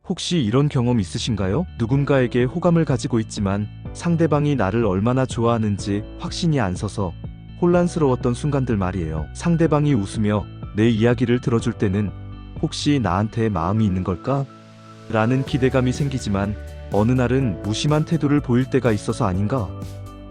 혹시 이런 경험 있으신가요? 누군가에게 호감을 가지고 있지만 상대방이 나를 얼마나 좋아하는지 확신이 안 서서 혼란스러웠던 순간들 말이에요. 상대방이 웃으며 내 이야기를 들어줄 때는 혹시 나한테 마음이 있는 걸까? 라는 기대감이 생기지만 어느 날은 무심한 태도를 보일 때가 있어서 아닌가?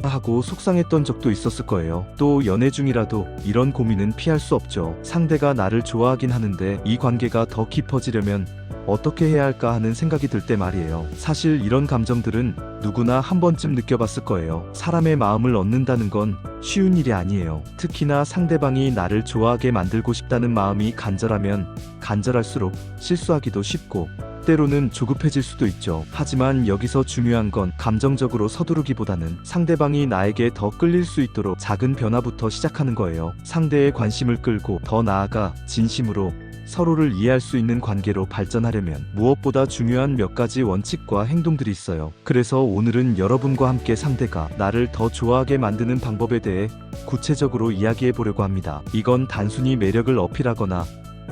하고 속상했던 적도 있었을 거예요. 또 연애 중이라도 이런 고민은 피할 수 없죠. 상대가 나를 좋아하긴 하는데 이 관계가 더 깊어지려면 어떻게 해야 할까 하는 생각이 들 때 말이에요. 사실 이런 감정들은 누구나 한 번쯤 느껴봤을 거예요. 사람의 마음을 얻는다는 건 쉬운 일이 아니에요. 특히나 상대방이 나를 좋아하게 만들고 싶다는 마음이 간절하면 간절할수록 실수하기도 쉽고 때로는 조급해질 수도 있죠. 하지만 여기서 중요한 건 감정적으로 서두르기보다는 상대방이 나에게 더 끌릴 수 있도록 작은 변화부터 시작하는 거예요. 상대의 관심을 끌고 더 나아가 진심으로 서로를 이해할 수 있는 관계로 발전하려면 무엇보다 중요한 몇 가지 원칙과 행동들이 있어요. 그래서 오늘은 여러분과 함께 상대가 나를 더 좋아하게 만드는 방법에 대해 구체적으로 이야기해 보려고 합니다. 이건 단순히 매력을 어필하거나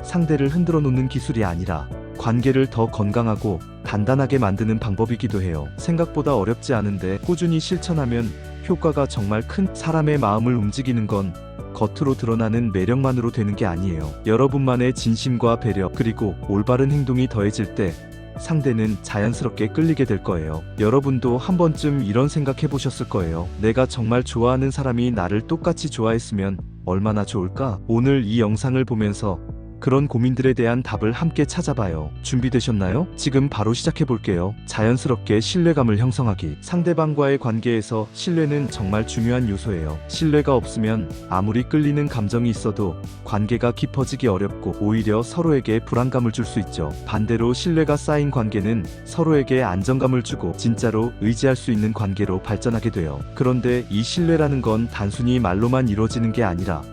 상대를 흔들어 놓는 기술이 아니라 관계를 더 건강하고 단단하게 만드는 방법이기도 해요. 생각보다 어렵지 않은데 꾸준히 실천하면 효과가 정말 큰. 사람의 마음을 움직이는 건 겉으로 드러나는 매력만으로 되는 게 아니에요. 여러분만의 진심과 배려 그리고 올바른 행동이 더해질 때 상대는 자연스럽게 끌리게 될 거예요. 여러분도 한 번쯤 이런 생각 해보셨을 거예요. 내가 정말 좋아하는 사람이 나를 똑같이 좋아했으면 얼마나 좋을까? 오늘 이 영상을 보면서 그런 고민들에 대한 답을 함께 찾아봐요. 준비되셨나요? 지금 바로 시작해 볼게요. 자연스럽게 신뢰감을 형성하기. 상대방과의 관계에서 신뢰는 정말 중요한 요소예요. 신뢰가 없으면 아무리 끌리는 감정이 있어도 관계가 깊어지기 어렵고 오히려 서로에게 불안감을 줄 수 있죠. 반대로 신뢰가 쌓인 관계는 서로에게 안정감을 주고 진짜로 의지할 수 있는 관계로 발전하게 돼요. 그런데 이 신뢰라는 건 단순히 말로만 이루어지는 게 아니라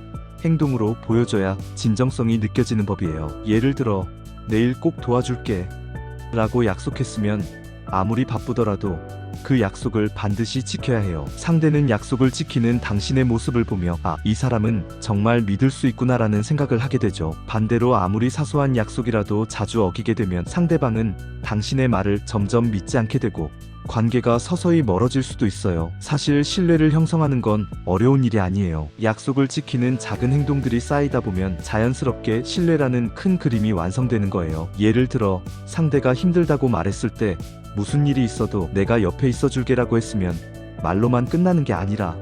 행동으로 보여줘야 진정성이 느껴지는 법이에요. 예를 들어 내일 꼭 도와줄게 라고 약속했으면 아무리 바쁘더라도 그 약속을 반드시 지켜야 해요. 상대는 약속을 지키는 당신의 모습을 보며 이 사람은 정말 믿을 수 있구나라는 생각을 하게 되죠. 반대로 아무리 사소한 약속이라도 자주 어기게 되면 상대방은 당신의 말을 점점 믿지 않게 되고 관계가 서서히 멀어질 수도 있어요. 사실 신뢰를 형성하는 건 어려운 일이 아니에요. 약속을 지키는 작은 행동들이 쌓이다 보면 자연스럽게 신뢰라는 큰 그림이 완성되는 거예요. 예를 들어 상대가 힘들다고 말했을 때 무슨 일이 있어도 내가 옆에 있어줄게라고 했으면 말로만 끝나는 게 아니라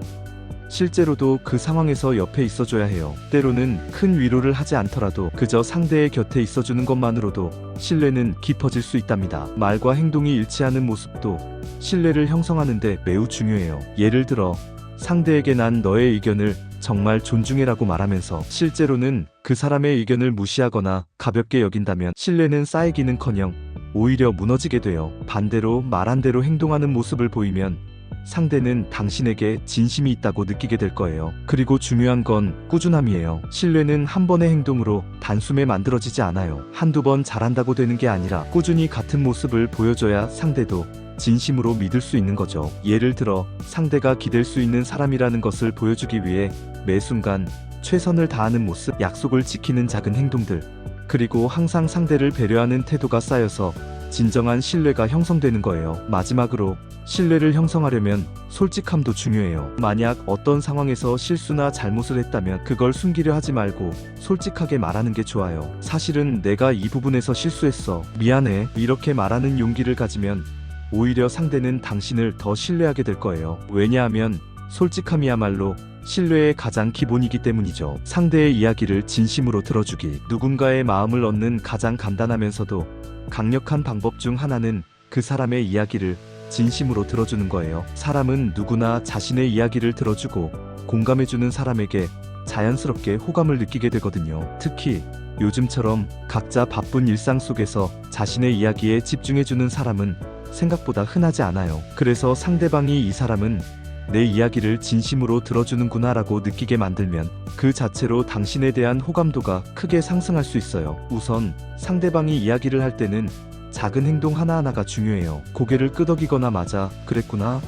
실제로도 그 상황에서 옆에 있어줘야 해요. 때로는 큰 위로를 하지 않더라도 그저 상대의 곁에 있어주는 것만으로도 신뢰는 깊어질 수 있답니다. 말과 행동이 일치하는 모습도 신뢰를 형성하는데 매우 중요해요. 예를 들어 상대에게 난 너의 의견을 정말 존중해라고 말하면서 실제로는 그 사람의 의견을 무시하거나 가볍게 여긴다면 신뢰는 쌓이기는커녕 오히려 무너지게 돼요. 반대로 말한 대로 행동하는 모습을 보이면 상대는 당신에게 진심이 있다고 느끼게 될 거예요. 그리고 중요한 건 꾸준함이에요. 신뢰는 한 번의 행동으로 단숨에 만들어지지 않아요. 한두 번 잘한다고 되는 게 아니라 꾸준히 같은 모습을 보여줘야 상대도 진심으로 믿을 수 있는 거죠. 예를 들어 상대가 기댈 수 있는 사람이라는 것을 보여주기 위해 매 순간 최선을 다하는 모습, 약속을 지키는 작은 행동들, 그리고 항상 상대를 배려하는 태도가 쌓여서 진정한 신뢰가 형성되는 거예요. 마지막으로 신뢰를 형성하려면 솔직함도 중요해요. 만약 어떤 상황에서 실수나 잘못을 했다면 그걸 숨기려 하지 말고 솔직하게 말하는 게 좋아요. 사실은 내가 이 부분에서 실수했어. 미안해. 이렇게 말하는 용기를 가지면 오히려 상대는 당신을 더 신뢰하게 될 거예요. 왜냐하면 솔직함이야말로 신뢰의 가장 기본이기 때문이죠. 상대의 이야기를 진심으로 들어주기. 누군가의 마음을 얻는 가장 간단하면서도 강력한 방법 중 하나는 그 사람의 이야기를 진심으로 들어주는 거예요. 사람은 누구나 자신의 이야기를 들어주고 공감해주는 사람에게 자연스럽게 호감을 느끼게 되거든요. 특히 요즘처럼 각자 바쁜 일상 속에서 자신의 이야기에 집중해주는 사람은 생각보다 흔하지 않아요. 그래서 상대방이 이 사람은 내 이야기를 진심으로 들어주는구나 라고 느끼게 만들면 그 자체로 당신에 대한 호감도가 크게 상승할 수 있어요. 우선 상대방이 이야기를 할 때는 작은 행동 하나하나가 중요해요. 고개를 끄덕이거나 맞아, 그랬구나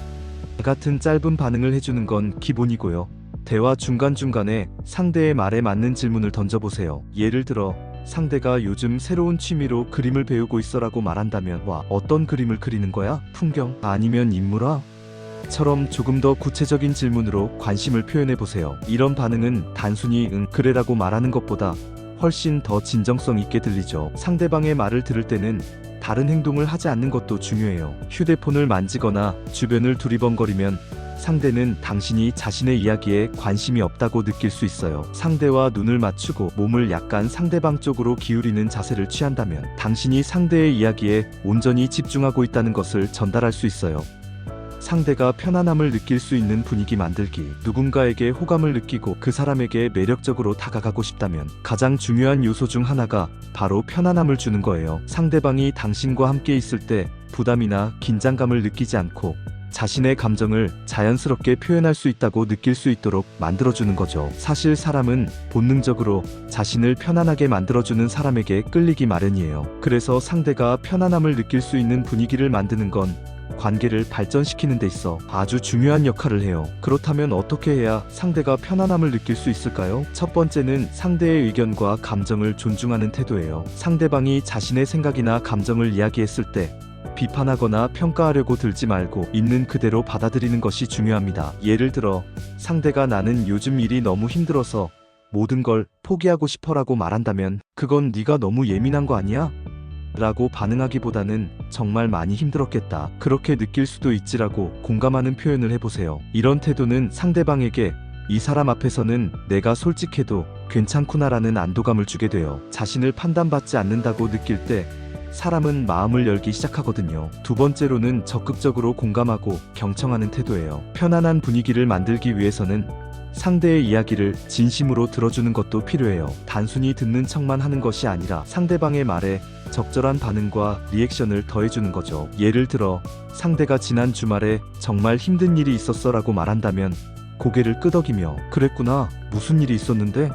같은 짧은 반응을 해주는 건 기본이고요. 대화 중간중간에 상대의 말에 맞는 질문을 던져보세요. 예를 들어 상대가 요즘 새로운 취미로 그림을 배우고 있어라고 말한다면, 와, 어떤 그림을 그리는 거야? 풍경? 아니면 인물화? 처럼 조금 더 구체적인 질문으로 관심을 표현해 보세요. 이런 반응은 단순히 응, 그래라고 말하는 것보다 훨씬 더 진정성 있게 들리죠. 상대방의 말을 들을 때는 다른 행동을 하지 않는 것도 중요해요. 휴대폰을 만지거나 주변을 두리번거리면 상대는 당신이 자신의 이야기에 관심이 없다고 느낄 수 있어요. 상대와 눈을 맞추고 몸을 약간 상대방 쪽으로 기울이는 자세를 취한다면 당신이 상대의 이야기에 온전히 집중하고 있다는 것을 전달할 수 있어요. 상대가 편안함을 느낄 수 있는 분위기 만들기. 누군가에게 호감을 느끼고 그 사람에게 매력적으로 다가가고 싶다면 가장 중요한 요소 중 하나가 바로 편안함을 주는 거예요. 상대방이 당신과 함께 있을 때 부담이나 긴장감을 느끼지 않고 자신의 감정을 자연스럽게 표현할 수 있다고 느낄 수 있도록 만들어주는 거죠. 사실 사람은 본능적으로 자신을 편안하게 만들어주는 사람에게 끌리기 마련이에요. 그래서 상대가 편안함을 느낄 수 있는 분위기를 만드는 건 관계를 발전시키는 데 있어 아주 중요한 역할을 해요. 그렇다면 어떻게 해야 상대가 편안함을 느낄 수 있을까요? 첫 번째는 상대의 의견과 감정을 존중하는 태도예요. 상대방이 자신의 생각이나 감정을 이야기했을 때 비판하거나 평가하려고 들지 말고 있는 그대로 받아들이는 것이 중요합니다. 예를 들어 상대가 나는 요즘 일이 너무 힘들어서 모든 걸 포기하고 싶어라고 말한다면 그건 네가 너무 예민한 거 아니야? 라고 반응하기보다는 정말 많이 힘들었겠다, 그렇게 느낄 수도 있지라고 공감하는 표현을 해보세요. 이런 태도는 상대방에게 이 사람 앞에서는 내가 솔직해도 괜찮구나라는 안도감을 주게 돼요. 자신을 판단받지 않는다고 느낄 때 사람은 마음을 열기 시작하거든요. 두 번째로는 적극적으로 공감하고 경청하는 태도예요. 편안한 분위기를 만들기 위해서는 상대의 이야기를 진심으로 들어주는 것도 필요해요. 단순히 듣는 척만 하는 것이 아니라 상대방의 말에 적절한 반응과 리액션을 더해주는 거죠. 예를 들어 상대가 지난 주말에 정말 힘든 일이 있었어라고 말한다면 고개를 끄덕이며 그랬구나, 무슨 일이 있었는데?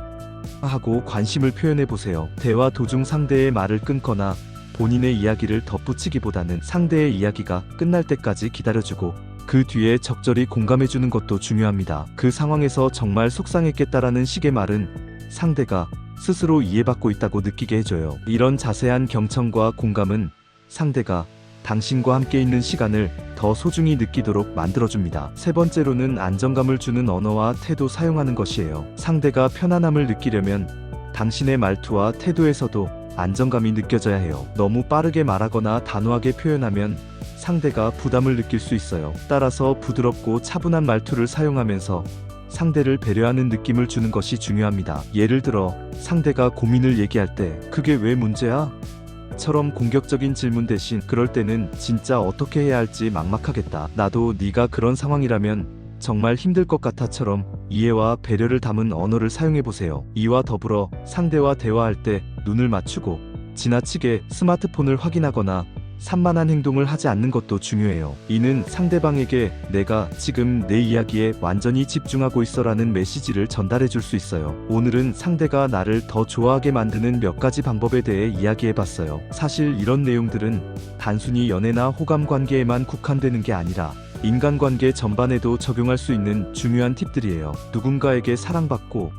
하고 관심을 표현해보세요. 대화 도중 상대의 말을 끊거나 본인의 이야기를 덧붙이기보다는 상대의 이야기가 끝날 때까지 기다려주고 그 뒤에 적절히 공감해주는 것도 중요합니다. 그 상황에서 정말 속상했겠다라는 식의 말은 상대가 스스로 이해받고 있다고 느끼게 해줘요. 이런 자세한 경청과 공감은 상대가 당신과 함께 있는 시간을 더 소중히 느끼도록 만들어줍니다. 세 번째로는 안정감을 주는 언어와 태도 사용하는 것이에요. 상대가 편안함을 느끼려면 당신의 말투와 태도에서도 안정감이 느껴져야 해요. 너무 빠르게 말하거나 단호하게 표현하면 상대가 부담을 느낄 수 있어요. 따라서 부드럽고 차분한 말투를 사용하면서 상대를 배려하는 느낌을 주는 것이 중요합니다. 예를 들어 상대가 고민을 얘기할 때 그게 왜 문제야? 처럼 공격적인 질문 대신 그럴 때는 진짜 어떻게 해야 할지 막막하겠다, 나도 네가 그런 상황이라면 정말 힘들 것 같아처럼 이해와 배려를 담은 언어를 사용해보세요. 이와 더불어 상대와 대화할 때 눈을 맞추고 지나치게 스마트폰을 확인하거나 산만한 행동을 하지 않는 것도 중요해요. 이는 상대방에게 내가 지금 내 이야기에 완전히 집중하고 있어라는 메시지를 전달해 줄 수 있어요. 오늘은 상대가 나를 더 좋아하게 만드는 몇 가지 방법에 대해 이야기해 봤어요. 사실 이런 내용들은 단순히 연애나 호감 관계에만 국한되는 게 아니라 인간관계 전반에도 적용할 수 있는 중요한 팁들이에요. 누군가에게 사랑받고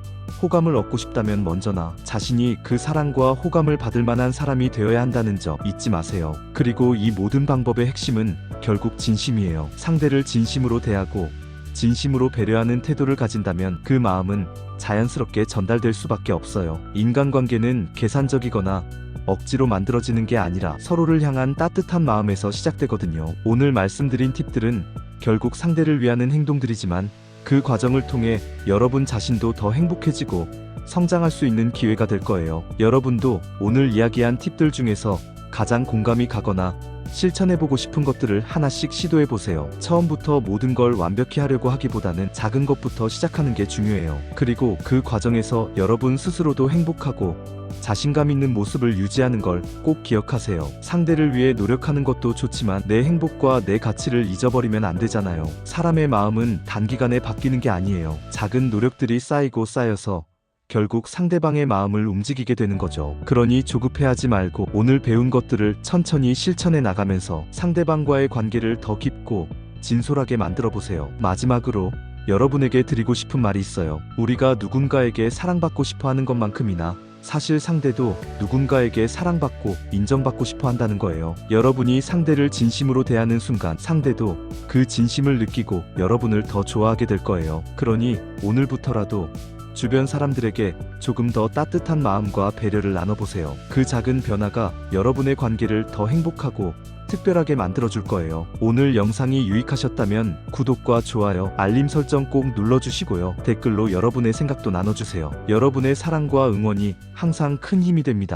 호감을 얻고 싶다면 먼저나 자신이 그 사랑과 호감을 받을 만한 사람이 되어야 한다는 점 잊지 마세요. 그리고 이 모든 방법의 핵심은 결국 진심이에요. 상대를 진심으로 대하고 진심으로 배려하는 태도를 가진다면 그 마음은 자연스럽게 전달될 수밖에 없어요. 인간관계는 계산적이거나 억지로 만들어지는 게 아니라 서로를 향한 따뜻한 마음에서 시작되거든요. 오늘 말씀드린 팁들은 결국 상대를 위하는 행동들이지만 그 과정을 통해 여러분 자신도 더 행복해지고 성장할 수 있는 기회가 될 거예요. 여러분도 오늘 이야기한 팁들 중에서 가장 공감이 가거나 실천해보고 싶은 것들을 하나씩 시도해보세요. 처음부터 모든 걸 완벽히 하려고 하기보다는 작은 것부터 시작하는 게 중요해요. 그리고 그 과정에서 여러분 스스로도 행복하고 자신감 있는 모습을 유지하는 걸 꼭 기억하세요. 상대를 위해 노력하는 것도 좋지만 내 행복과 내 가치를 잊어버리면 안 되잖아요. 사람의 마음은 단기간에 바뀌는 게 아니에요. 작은 노력들이 쌓이고 쌓여서 결국 상대방의 마음을 움직이게 되는 거죠. 그러니 조급해하지 말고 오늘 배운 것들을 천천히 실천해 나가면서 상대방과의 관계를 더 깊고 진솔하게 만들어 보세요. 마지막으로 여러분에게 드리고 싶은 말이 있어요. 우리가 누군가에게 사랑받고 싶어 하는 것만큼이나 사실 상대도 누군가에게 사랑받고 인정받고 싶어 한다는 거예요. 여러분이 상대를 진심으로 대하는 순간 상대도 그 진심을 느끼고 여러분을 더 좋아하게 될 거예요. 그러니 오늘부터라도 주변 사람들에게 조금 더 따뜻한 마음과 배려를 나눠보세요. 그 작은 변화가 여러분의 관계를 더 행복하고 특별하게 만들어줄 거예요. 오늘 영상이 유익하셨다면 구독과 좋아요, 알림 설정 꼭 눌러주시고요. 댓글로 여러분의 생각도 나눠주세요. 여러분의 사랑과 응원이 항상 큰 힘이 됩니다.